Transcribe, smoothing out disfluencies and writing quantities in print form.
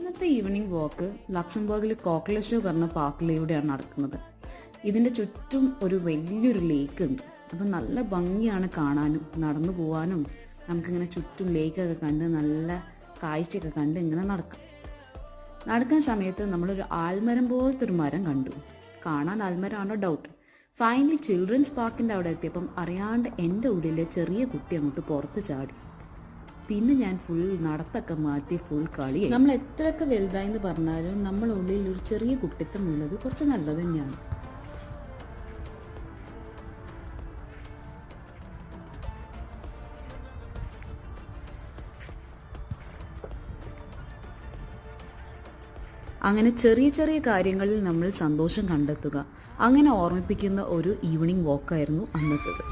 ഇന്നത്തെ ഈവനിങ് വാക്ക് ലക്സംബർഗിൽ കോക്ലഷോ പറഞ്ഞ പാർക്കിലൂടെയാണ് നടക്കുന്നത്. ഇതിൻ്റെ ചുറ്റും ഒരു വലിയൊരു ലേക്ക് ഉണ്ട്. അപ്പം നല്ല ഭംഗിയാണ് കാണാനും നടന്നു പോകാനും. നമുക്കിങ്ങനെ ചുറ്റും ലേക്കൊക്കെ കണ്ട് നല്ല കാഴ്ചയൊക്കെ കണ്ട് ഇങ്ങനെ നടക്കാൻ സമയത്ത് നമ്മളൊരു ആൽമരം പോലത്തെ ഒരു മരം കണ്ടു. കാണാൻ ആൽമരമാണോ ഡൗട്ട്. ഫൈനലി ചിൽഡ്രൻസ് പാർക്കിൻ്റെ അവിടെ എത്തിയപ്പം അറിയാണ്ട് എൻ്റെ ഉള്ളിലെ ചെറിയ കുട്ടി അങ്ങോട്ട് പുറത്ത് ചാടി. പിന്നെ ഞാൻ ഫുൾ നടത്തൊക്കെ മാറ്റി ഫുൾ കളി. നമ്മൾ എത്രയൊക്കെ വലുതായി എന്ന് പറഞ്ഞാലും നമ്മളെ ഉള്ളിൽ ഒരു ചെറിയ കുട്ടിത്തം ഉള്ളത് കുറച്ച് നല്ലത് തന്നെയാണ്. അങ്ങനെ ചെറിയ ചെറിയ കാര്യങ്ങളിൽ നമ്മൾ സന്തോഷം കണ്ടെത്തുക, അങ്ങനെ ഓർമ്മിപ്പിക്കുന്ന ഒരു ഈവനിങ് വാക്കായിരുന്നു അന്നത്തേത്.